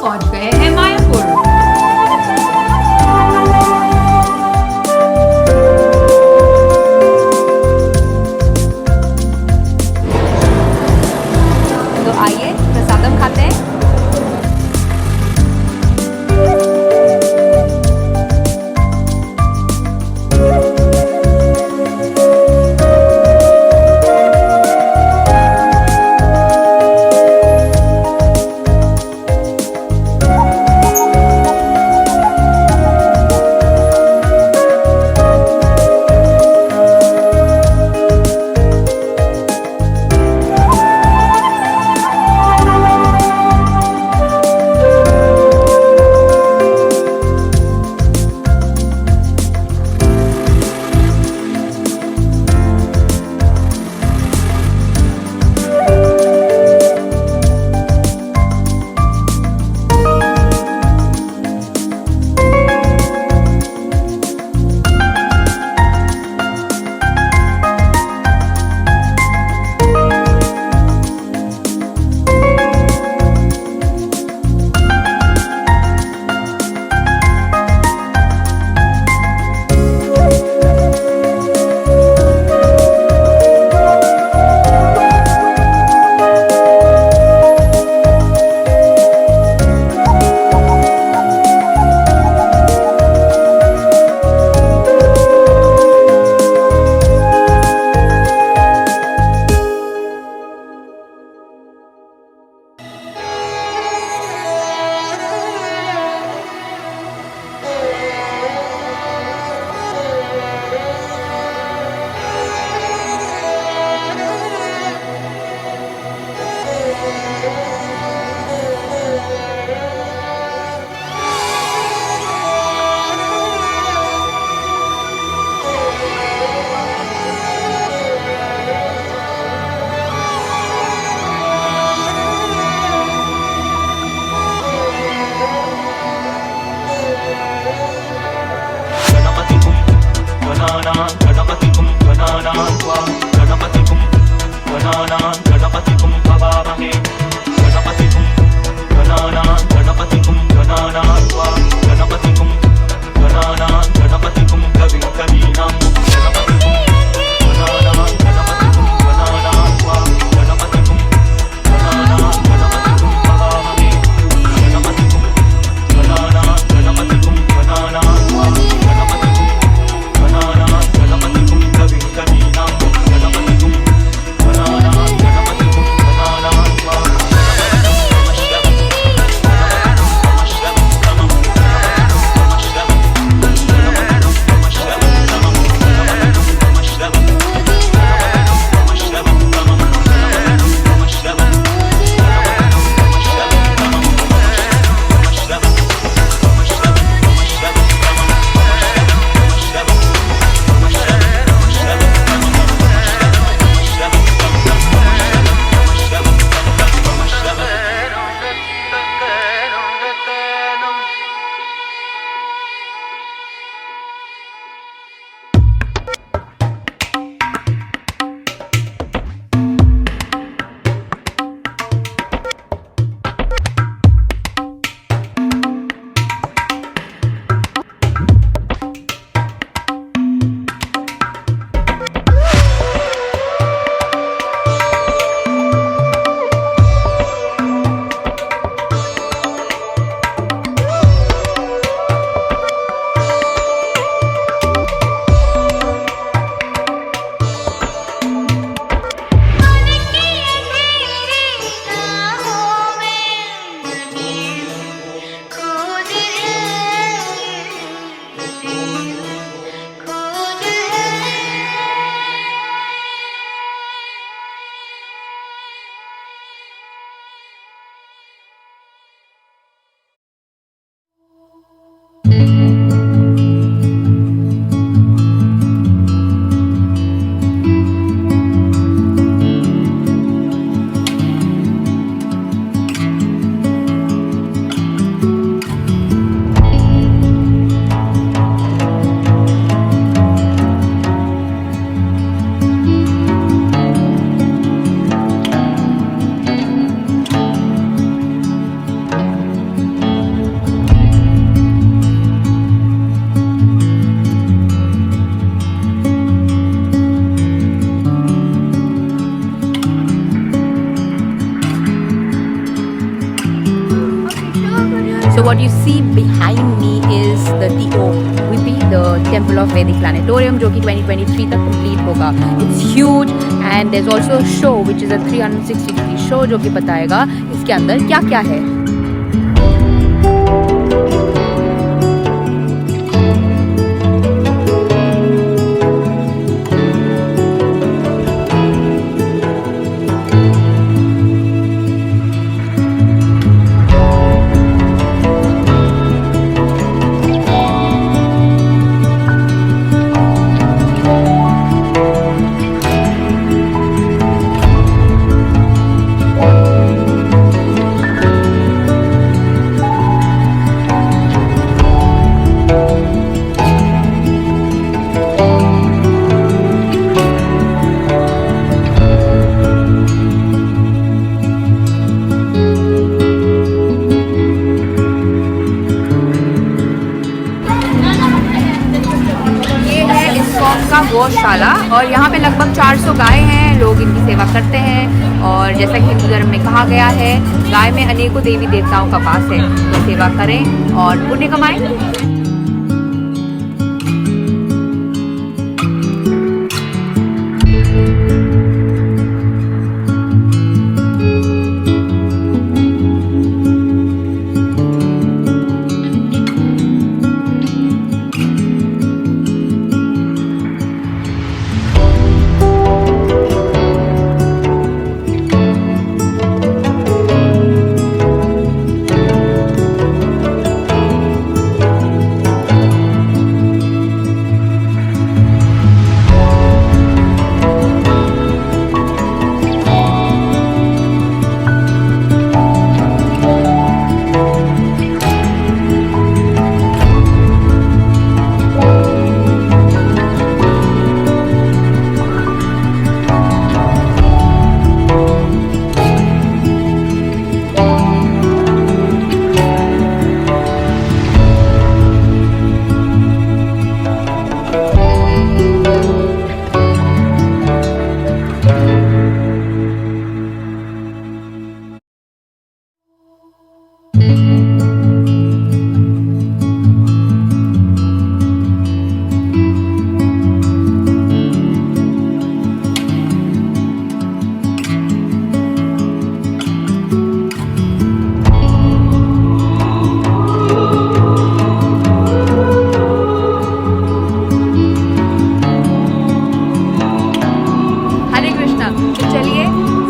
पहुंच गए हैं मायापुर। तो आइए प्रसादम खाते हैं। what you see behind me is the TOVP, the Temple of Vedic Planetarium, जो कि 2023 तक complete होगा. It's huge and there's also a show which is a 360-degree show जो कि बताएगा इसके अंदर क्या क्या है. गौशाला और यहाँ पे लगभग 400 गाय हैं. लोग इनकी सेवा करते हैं और जैसा कि हिंदू धर्म में कहा गया है, गाय में अनेकों देवी देवताओं का वास है, तो सेवा करें और पुण्य कमाएं.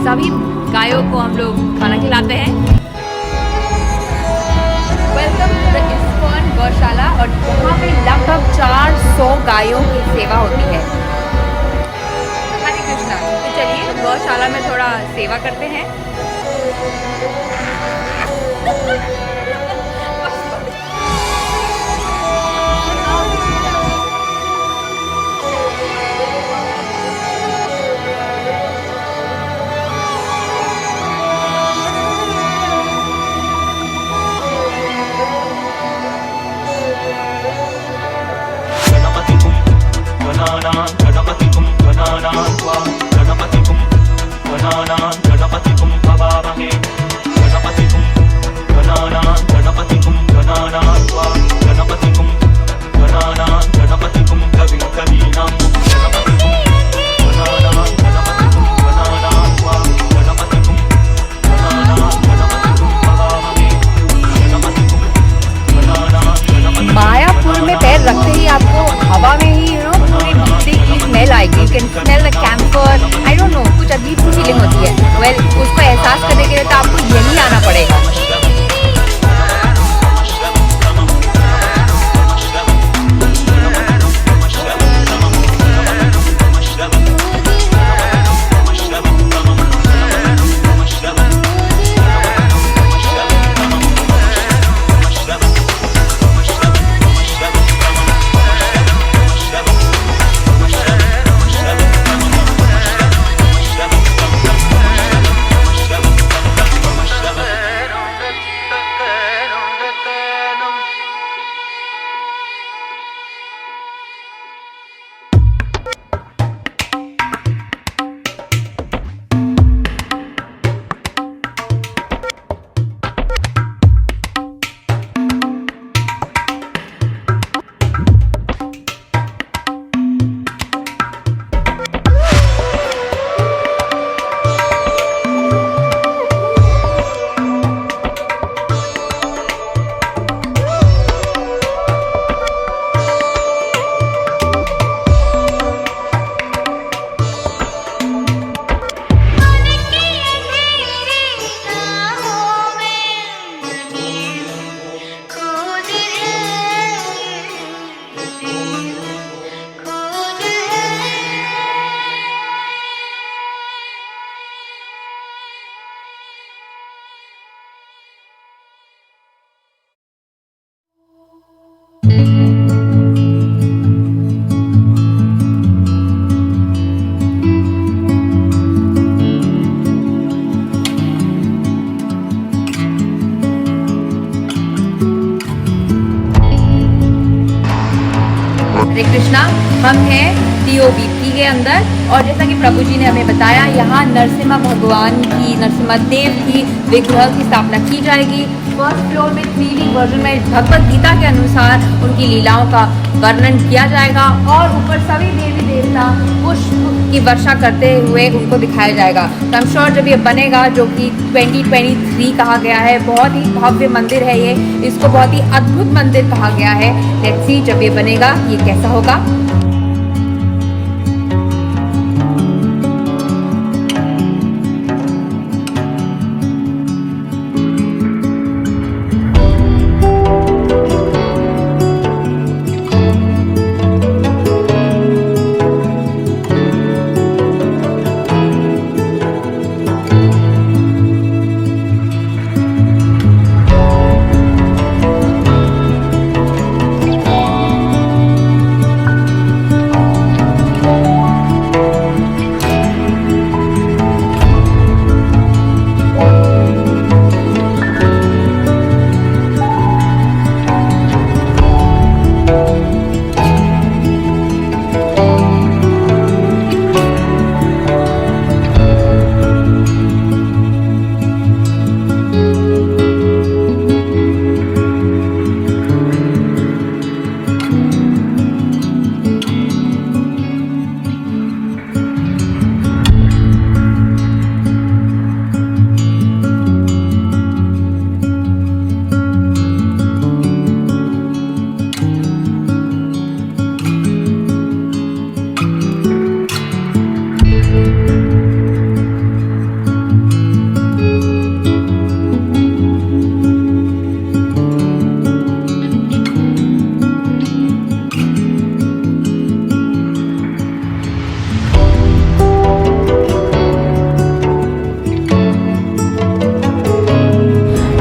सभी गायों को हम लोग खाना खिलाते हैं. वेलकम टू द इस्कॉन गौशाला और वहाँ पे लगभग 400 गायों की सेवा होती है. हरे कृष्णा. तो चलिए गौशाला में थोड़ा सेवा करते हैं. उसको एहसास करने के लिए तो आपको यहीं आना पड़ेगा. हरे कृष्णा। हम हैं TOBP के अंदर और जैसा कि प्रभु जी ने हमें बताया यहाँ नरसिम्हा भगवान की, नरसिम्हा देव की विग्रह की स्थापना की जाएगी। फर्स्ट फ्लोर में 3D वर्जन में भगवत गीता के अनुसार उनकी लीलाओं का वर्णन किया जाएगा और ऊपर सभी देवी देवता पुष्प की वर्षा करते हुए उनको दिखाया जाएगा। तो आई एम श्योर जब ये बनेगा, जो कि 2023 कहा गया है, बहुत ही भव्य मंदिर है ये, इसको बहुत ही अद्भुत मंदिर कहा गया है। लेट्स सी जब ये बनेगा ये कैसा होगा।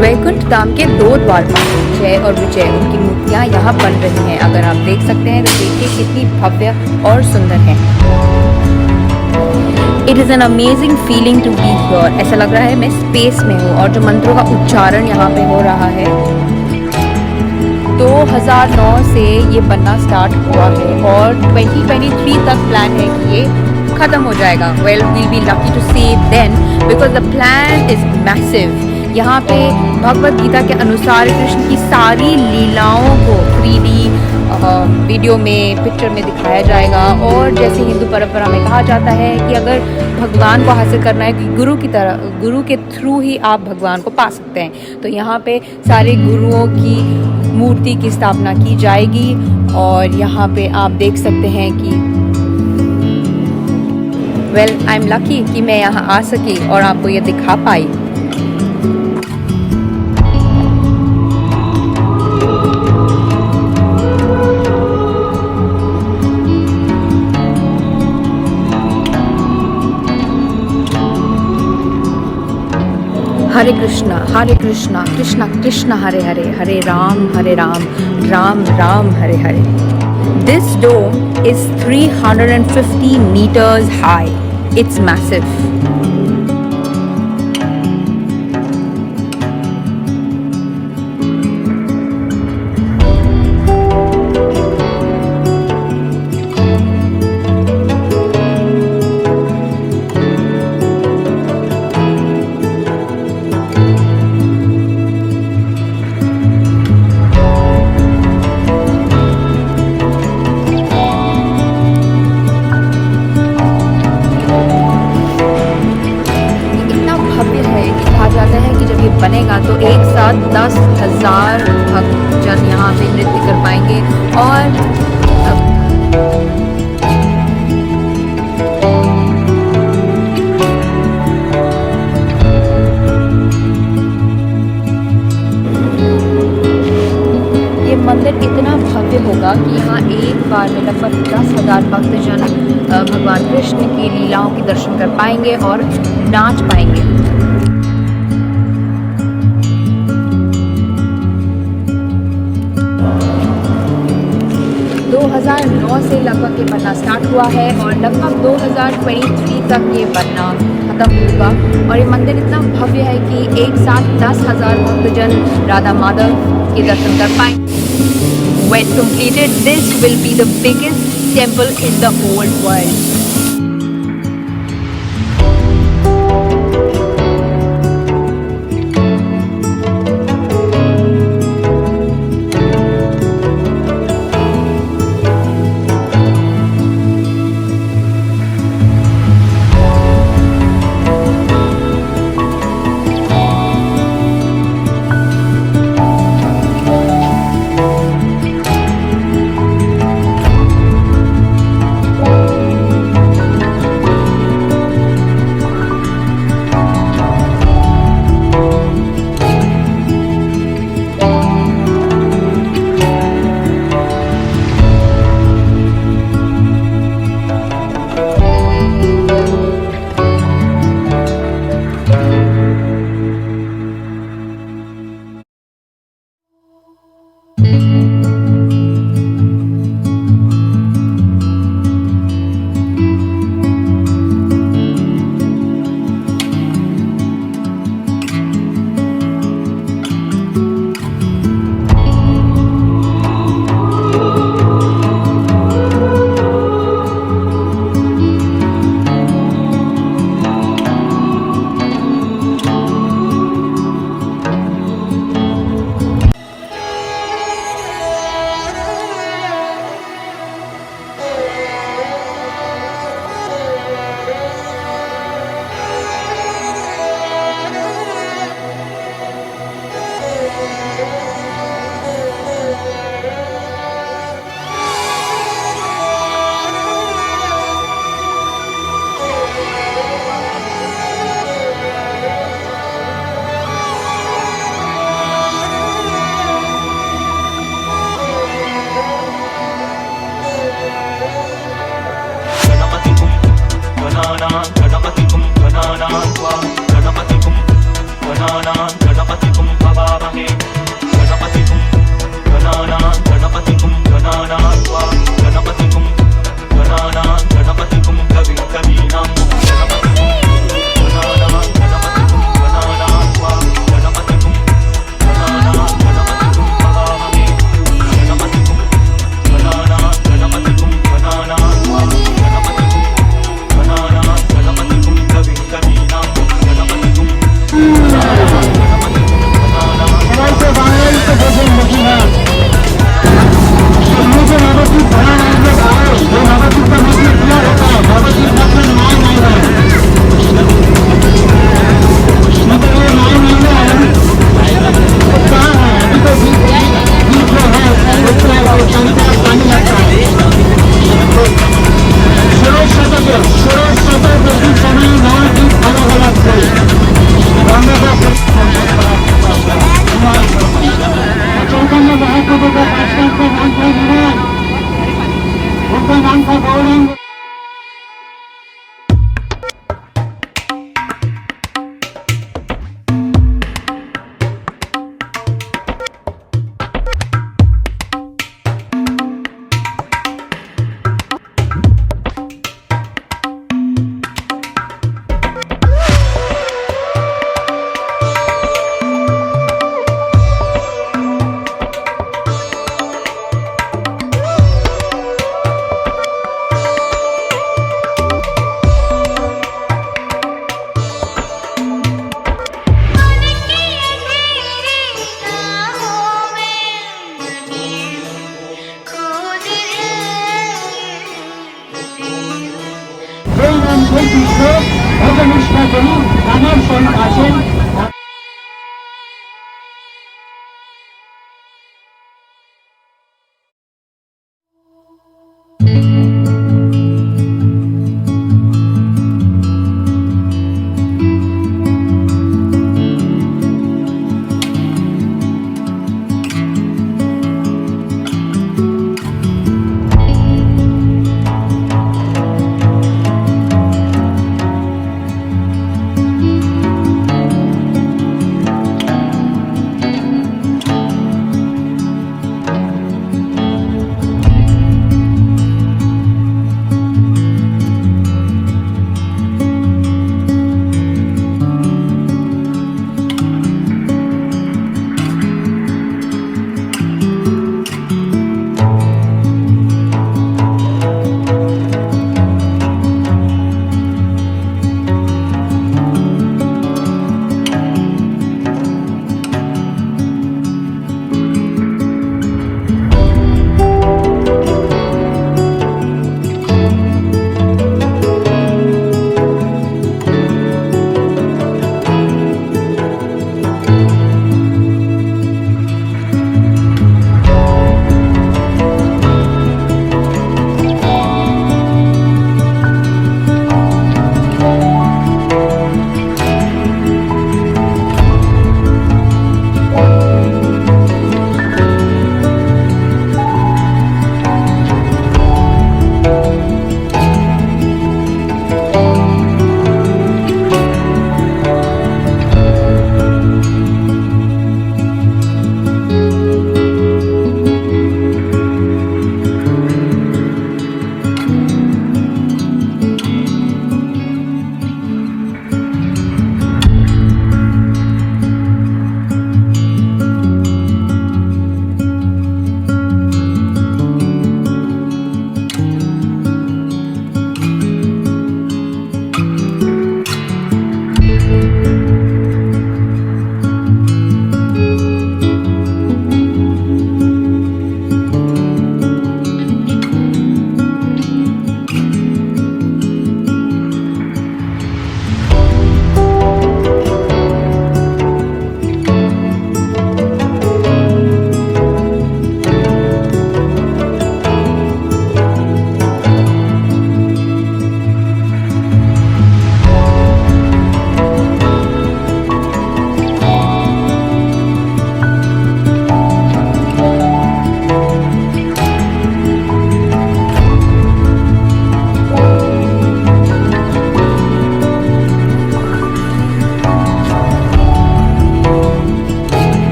वैकुंठ धाम के 2 द्वारपाल जय और विजय उनकी मूर्तियाँ यहाँ बन रही हैं। अगर आप देख सकते हैं तो देखिए कितनी भव्य और सुंदर है। It is an amazing feeling to be here. ऐसा लग रहा है मैं स्पेस में हूँ और जो मंत्रों का उच्चारण यहाँ पे हो रहा है। 2009 से ये बनना स्टार्ट हुआ है और 2023 तक प्लान है कि ये ख़त्म हो जाएगा। Well we'll be lucky to see it then because the plan is massive. यहाँ पे भगवत गीता के अनुसार कृष्ण की सारी लीलाओं को 3D वीडियो में, पिक्चर में दिखाया जाएगा। और जैसे हिंदू परंपरा में कहा जाता है कि अगर भगवान को हासिल करना है कि गुरु की तरह, गुरु के थ्रू ही आप भगवान को पा सकते हैं। तो यहाँ पे सारे गुरुओं की मूर्ति की स्थापना की जाएगी और यहाँ पे आप देख सकते हैं कि वेल आई एम लकी कि मैं यहाँ आ सकी और आपको ये दिखा पाई। हरे कृष्णा कृष्णा कृष्णा हरे हरे, हरे Ram Ram Ram Hare Hare. This dome is 350 meters high. It's massive. बनेगा तो एक साथ 10,000 भक्तजन यहाँ पे नृत्य कर पाएंगे। और ये मंदिर इतना भव्य होगा कि यहाँ एक बार में लगभग 10,000 भक्तजन भगवान कृष्ण की लीलाओं के दर्शन कर पाएंगे और नाच पाएंगे। 2009 से लगभग ये बनना स्टार्ट हुआ है और लगभग 2023 तक ये बनना खत्म होगा। और ये मंदिर इतना भव्य है कि एक साथ 10,000 भक्तजन राधा माधव के दर्शन कर पाएंगे। when completed, this will be the biggest temple in the whole world.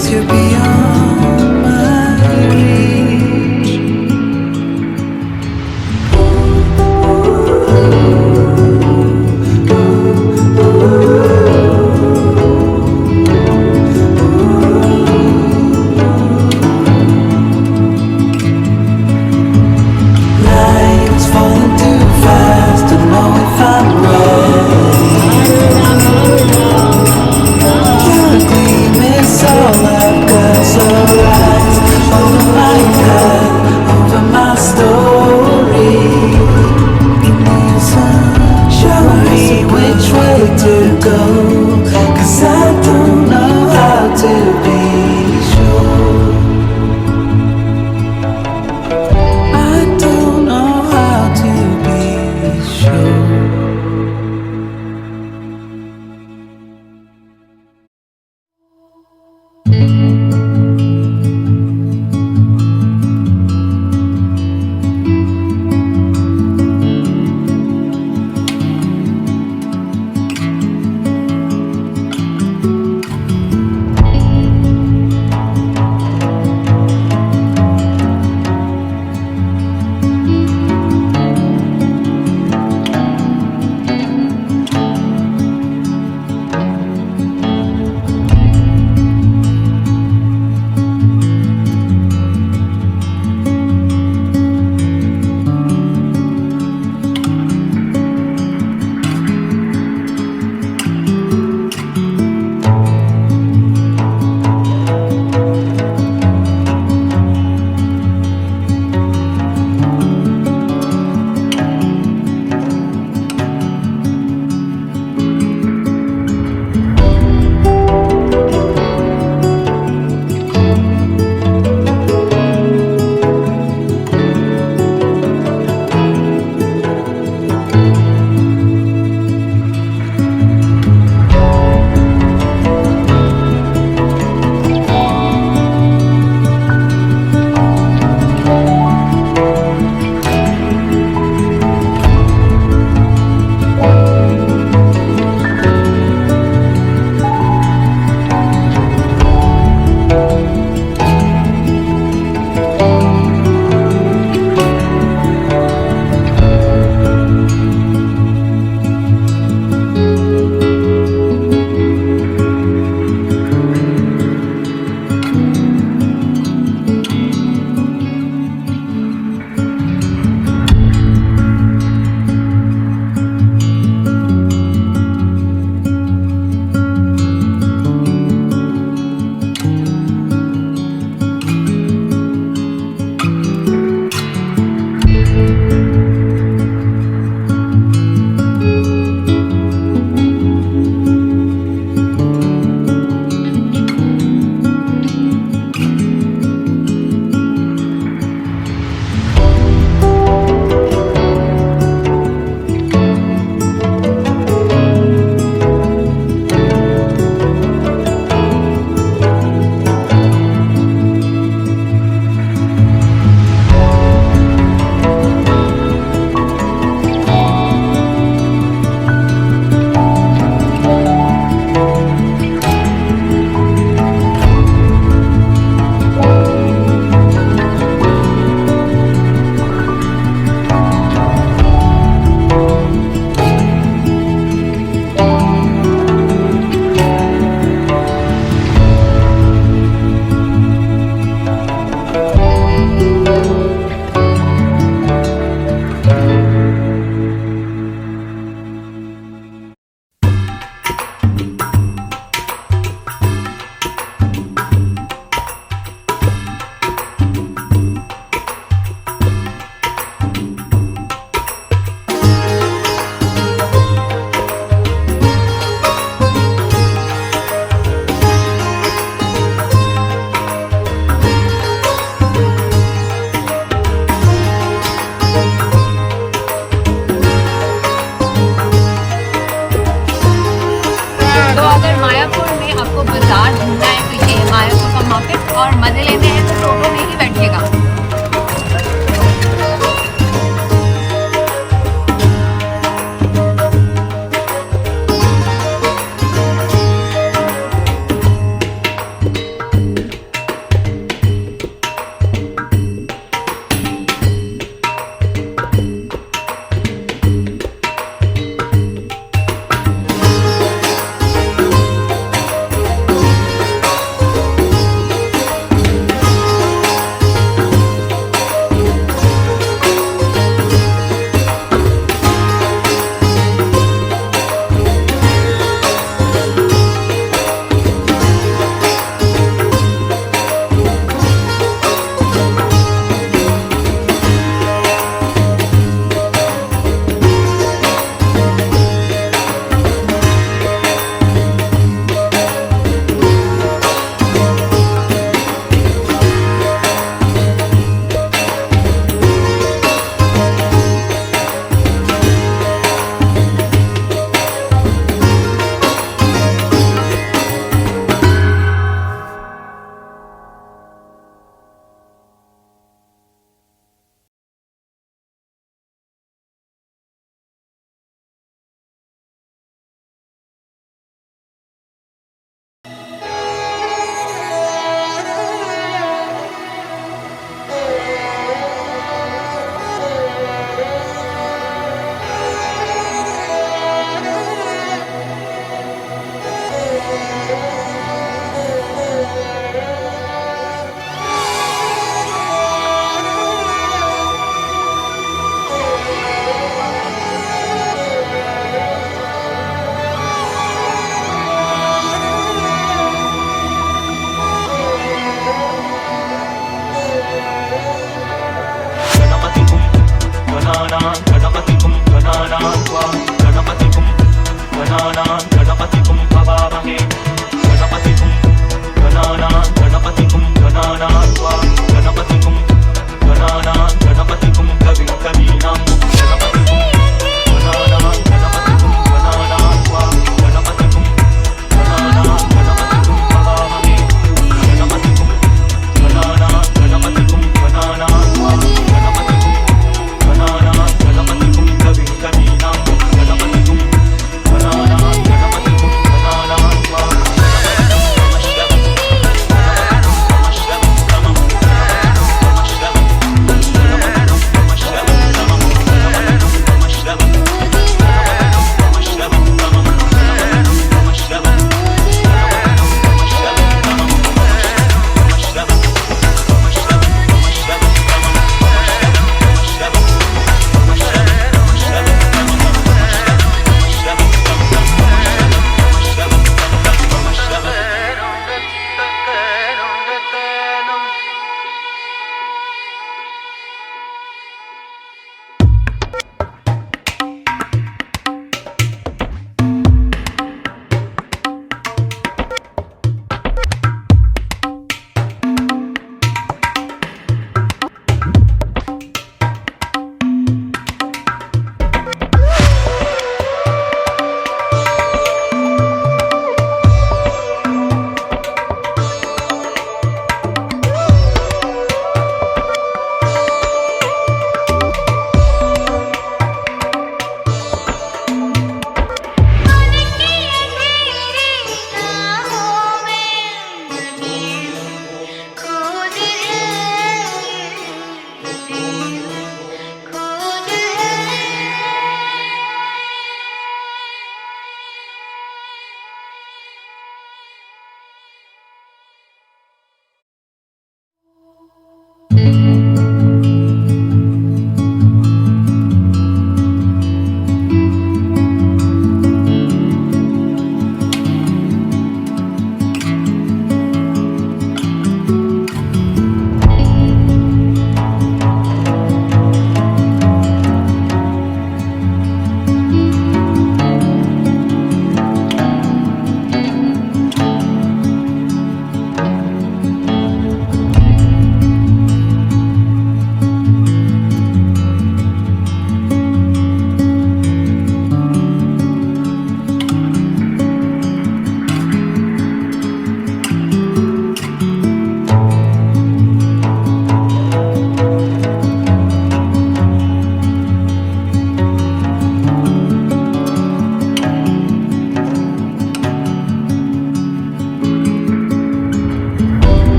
'cause you're beyond my reach. Life's falling too fast to know if I'm ready. The gleam is all I've got.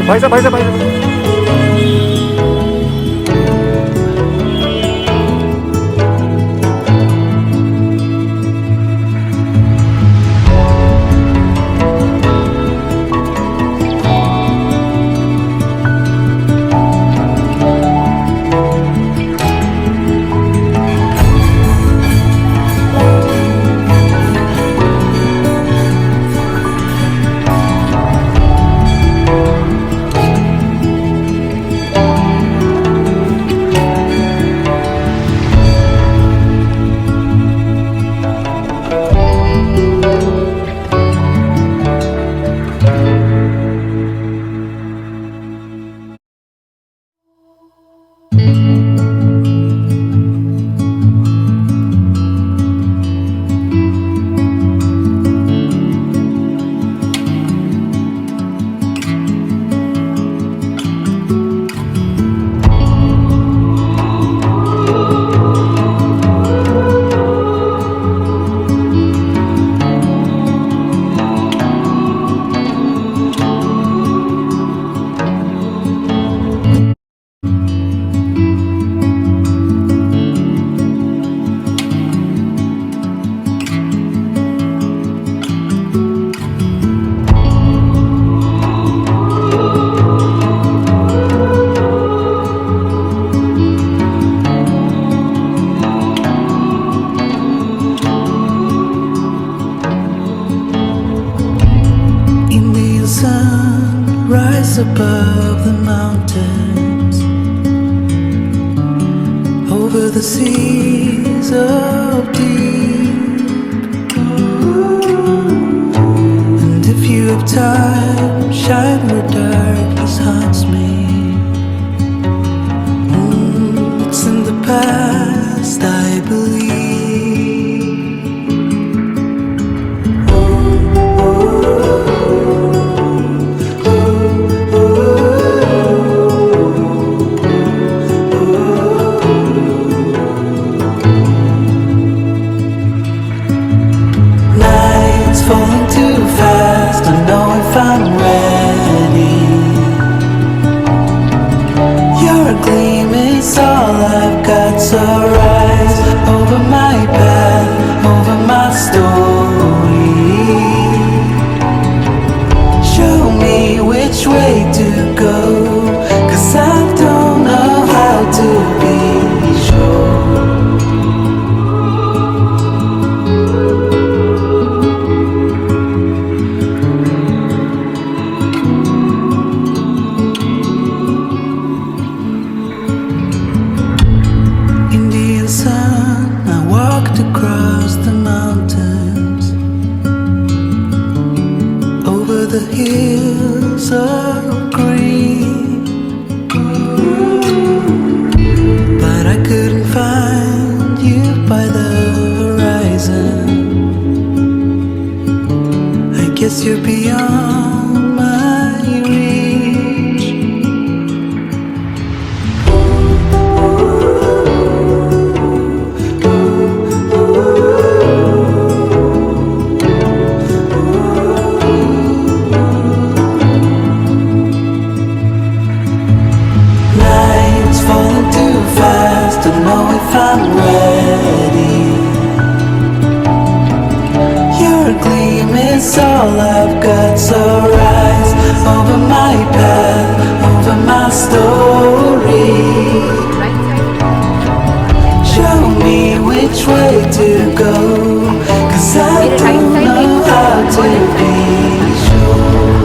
भाई साहब भाई साहब भाई साहब over the seas of deep. And if you have time, shine where darkness haunts me. It's in the past, I believe. Falling too fast, I know if I'm ready. You're a gleam, it's all I've got, so rise over my path, over my story. Show me which way to go, 'cause I don't know how to be sure. The hills of green, but I couldn't find you by the horizon. I guess you're beyond my reach. I'm ready. You're a gleam, it's all I've got, so rise over my path, over my story. Show me which way to go, 'cause I don't know how to be sure.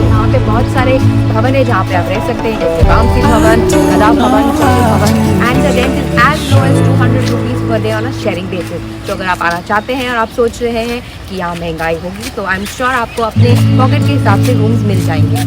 यहाँ पे बहुत सारे भवन है जहाँ पे आप रह सकते हैं, जैसे रामसिंह भवन, नदाब Bhawan, Bhawan, and the rent is as low as 200 rupees per day on a sharing basis. तो अगर आप आना चाहते हैं और आप सोच रहे हैं कि यहाँ महंगाई होगी, तो आई एम श्योर आपको अपने पॉकेट के हिसाब से रूम्स मिल जाएंगे.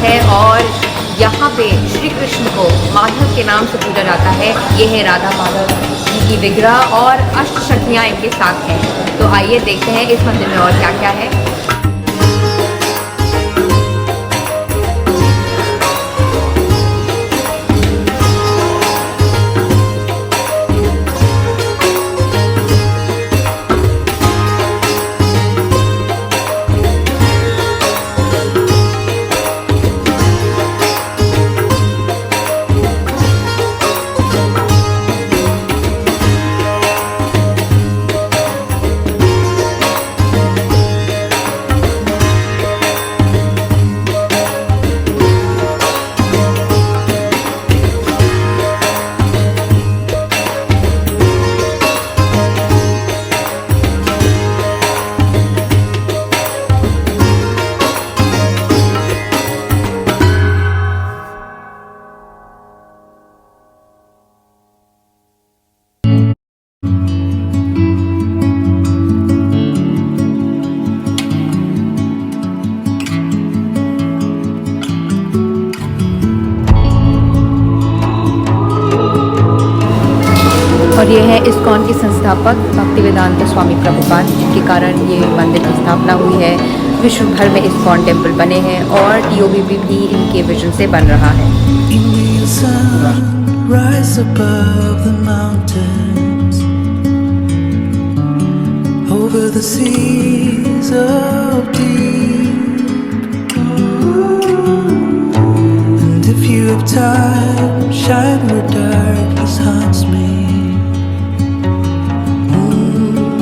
है और यहाँ पे श्री कृष्ण को माधव के नाम से पूजा जाता है। ये है राधा माधव जी की विग्रह और अष्टशक्तियाँ इनके साथ हैं। तो आइए देखते हैं इस मंदिर में और क्या क्या है। और ये है इस्कॉन के संस्थापक भक्तिवेदांत स्वामी प्रभुपाद, जिनके कारण ये मंदिर की स्थापना हुई है। विश्व भर में इस्कॉन टेम्पल बने हैं और TOBB भी इनके विजन से बन रहा है। Indian sun rise above the mountains, over the seas of deep. And if you have time, shine where darkness haunts me.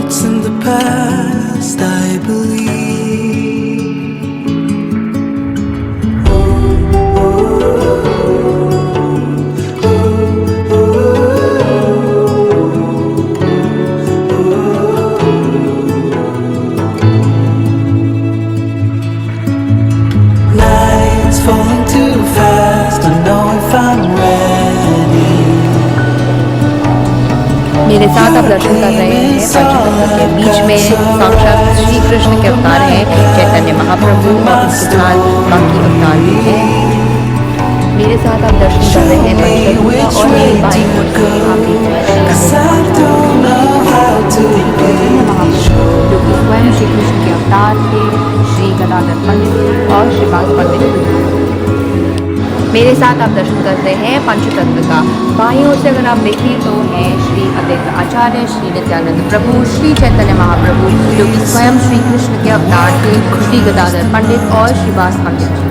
It's in the past, I believe. Nights falling too fast, I know if I'm ready. मेरे साथ आप दर्शन कर रहे हैं पंचतत्व के बीच में साक्षात श्री कृष्ण के अवतार हैं, चैतन्य महाप्रभु और उनके साथ बाकी अवतार भी हैं। मेरे साथ आप दर्शन कर रहे हैं पंचतत्व और मेरी बाईं ओर से आप देख रहे हैं 'Cause I don't know how to Chaitanya Mahaprabhu, जो कि स्वयं श्री कृष्ण के अवतार थे, श्री गदाधर पंडित और श्रीवास पंडित। मेरे साथ आप दर्शन कर रहे हैं पंचतत्व का। बाईं ओर से अगर आप देखें तो हैं श्री अद्वैत आचार्य, श्री नित्यानंद प्रभु, श्री चैतन्य महाप्रभु, जो कि स्वयं श्री कृष्ण के अवतार थे, श्री गदाधर पंडित और श्रीवास पंडित जी।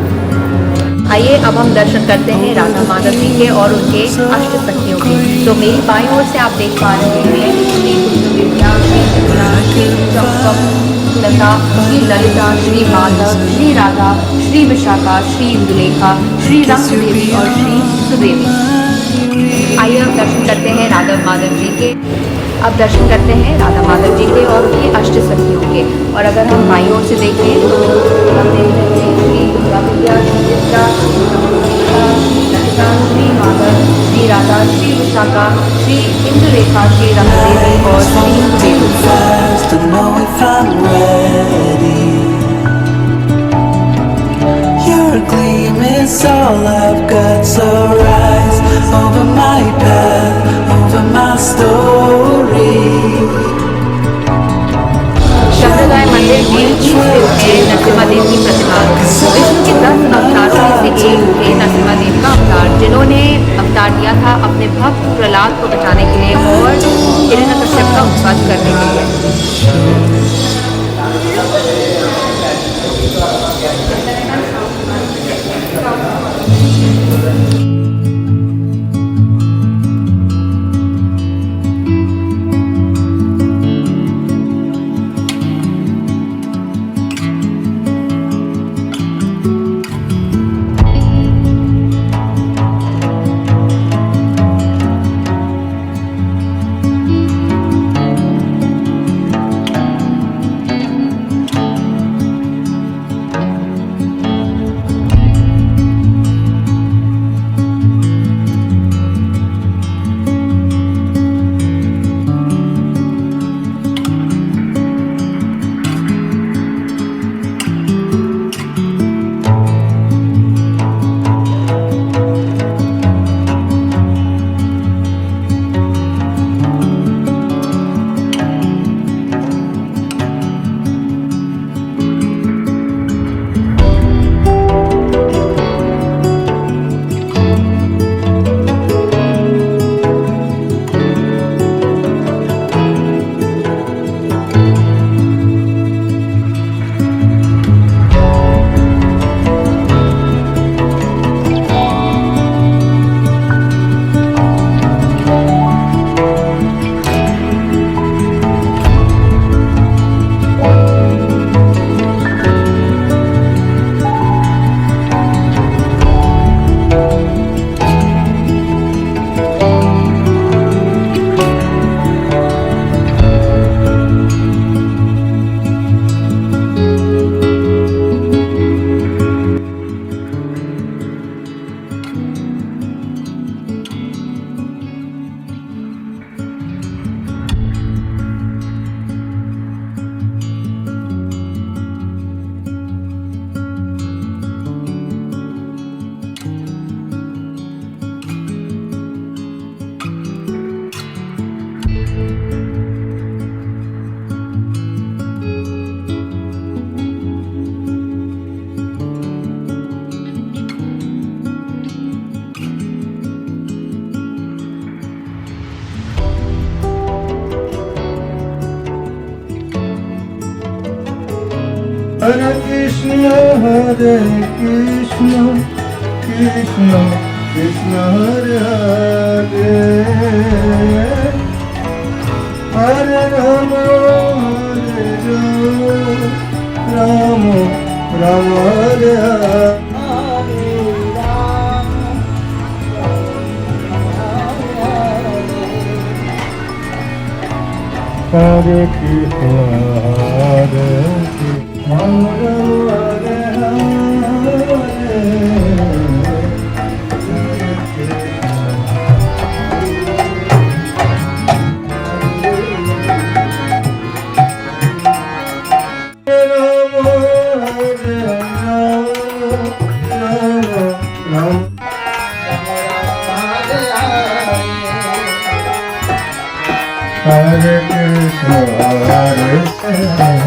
आइए अब हम दर्शन करते हैं राधा माधव जी के और उनके अष्ट सखियों के। तो मेरी बाईं ओर से आप देख पा रहे हैं श्री कुंजविद्या, श्री चित्रा, श्री चंपक लता, श्री ललिता, श्री माधव, श्री राधा, श्री विशाखा, श्री इंदुलेखा, श्री रंगदेवी और श्री सुदेवी। आइए अब दर्शन करते हैं राधा माधव जी के। अब दर्शन करते हैं राधा माधव जी के और उनके अष्ट सखियों के। और अगर हम बाईं ओर से देखें तो हम देख रहे हैं श्री कुंजविद्या, श्री चित्रा, श्री ललिता, श्री माधव, श्री राधा, श्री विशाखा, श्री इंदुलेखा, श्री रंगदेवी और Shri Sudevi. fast to know if I'm ready. You're a gleam, it's all I've got, so rise over my path, over my story. शंकरगाय मंदिर में स्थित है नरसिम्हा देव की प्रतिमा। विष्णु के 10 अवतारों में से एक थे नरसिम्हा देव का अवतार, जिन्होंने अवतार दिया था अपने भक्त प्रहलाद को बचाने के लिए और हिरण्यकश्यप का वध करने के लिए। Hare Krishna, Krishna Krishna, Hare Hare, Hare Rama, Rama Rama, Hare Hare. Hare Krishna, Hare Krishna, Rama Rama, Hare Krishna, Hare Krishna.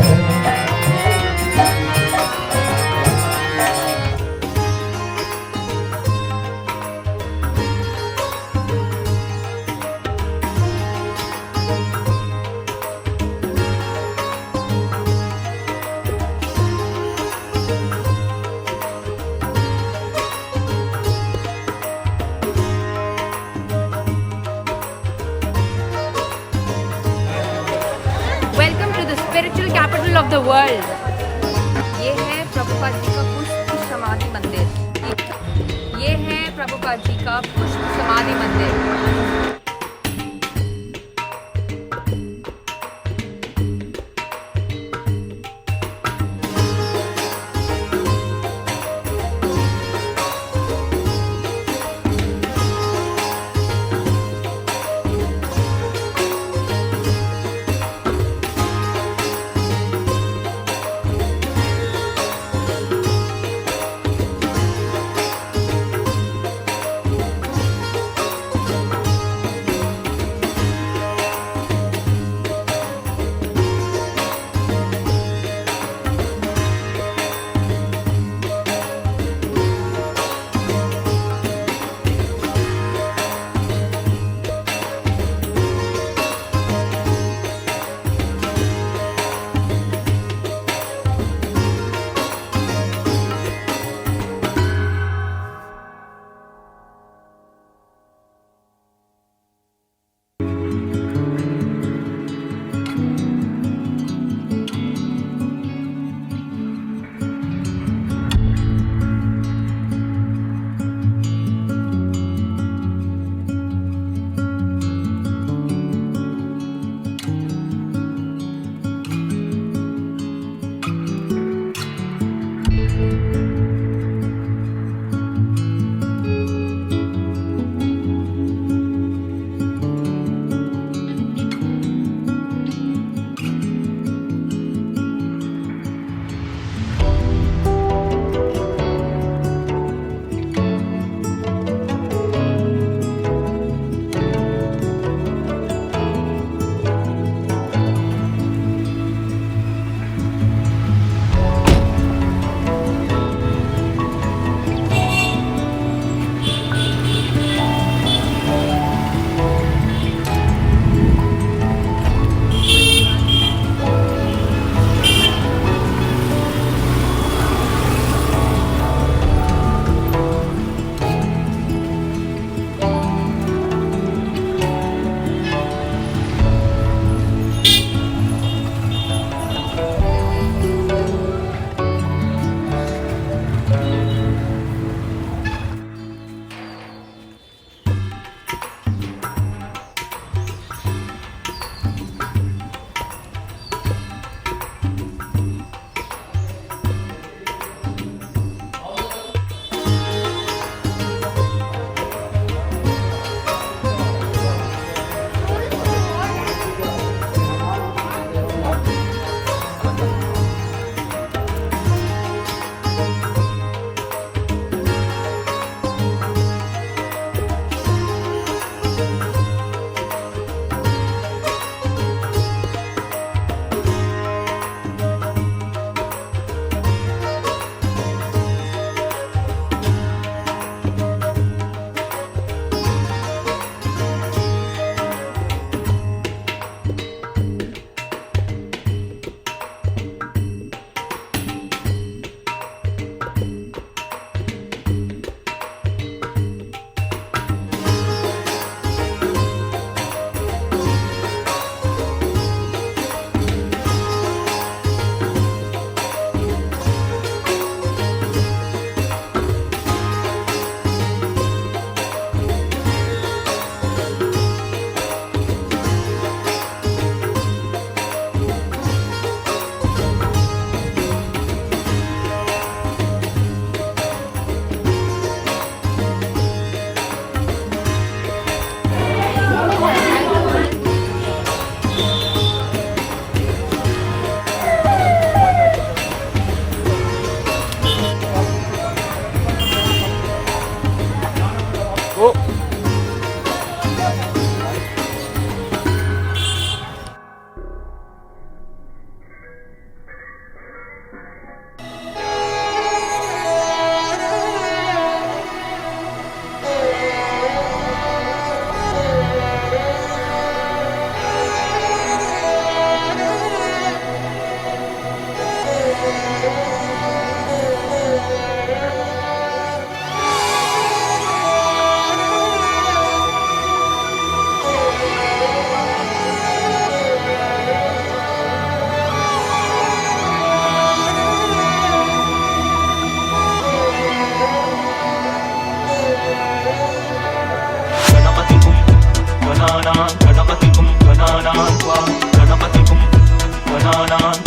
Welcome to the spiritual capital of the world. ये है प्रभुपाद जी का पुष्प समाधि मंदिर। ये है प्रभुपाद जी का पुष्प समाधि मंदिर।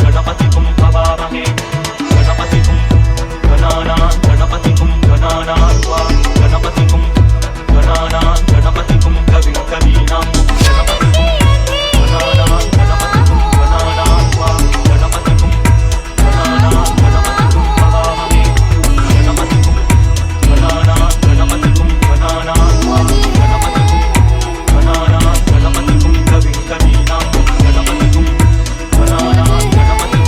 गणपतिं भवामहे गणपतिं गणानां गणपतिं गणानां गणपतिं गणानां गणपतिं कविं कवीनां गणपतिं गणानां गणपतिं गणानां गणपतिं गणानां गणपतिं भवामहे गणपतिं गणानां गणपतिं गणानां गणपतिं गणानां गणपतिं कविं कवीनां गणपतिं गणानां गणपतिं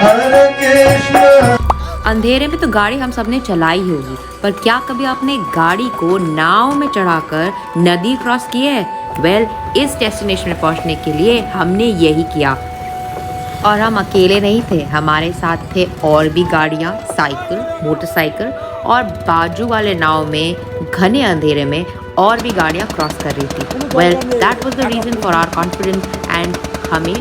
हरे कृष्ण। अंधेरे में तो गाड़ी हम सबने चलाई होगी, पर क्या कभी आपने गाड़ी को नाव में चढ़ाकर नदी क्रॉस की है? वेल, इस डेस्टिनेशन में पहुंचने के लिए हमने यही किया। और हम अकेले नहीं थे, हमारे साथ थे और भी गाड़ियां, साइकिल, मोटरसाइकिल, और बाजू वाले नाव में घने अंधेरे में और भी गाड़ियां क्रॉस कर रही थी। Well, that was the reason for our confidence, and हमें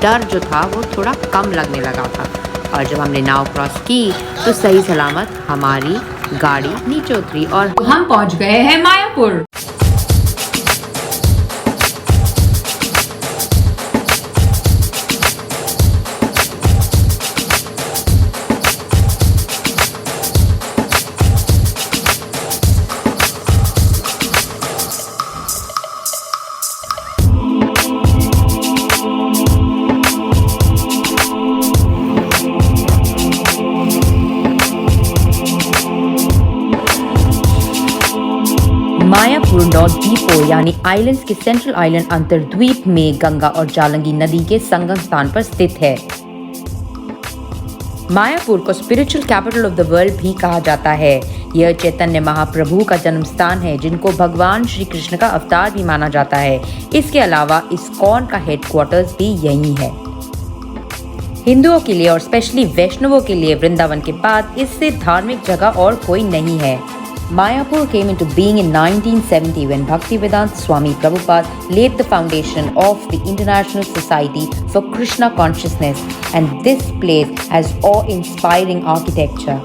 डर जो था वो थोड़ा कम लगने लगा था। और जब हमने नाव क्रॉस की तो सही सलामत हमारी गाड़ी नीचे उतरी और हम पहुंच गए हैं मायापुर। मायापुर नॉर्थ द्वीपों यानी आइलैंड्स के सेंट्रल आइलैंड अंतर्द्वीप में गंगा और जालंगी नदी के संगम स्थान पर स्थित है। मायापुर को spiritual capital of the world भी कहा जाता है। यह चैतन्य महाप्रभु का जन्म स्थान है, जिनको भगवान श्री कृष्ण का अवतार भी माना जाता है। इसके अलावा इस्कॉन का हेडक्वार्टर्स भी यहीं है। हिंदुओं के लिए और स्पेशली वैष्णवों के लिए वृंदावन के बाद इससे धार्मिक जगह और कोई नहीं है। Mayapur came into being in 1970 when Bhaktivedanta Swami Prabhupada laid the foundation of the International Society for Krishna Consciousness, and this place has awe-inspiring architecture.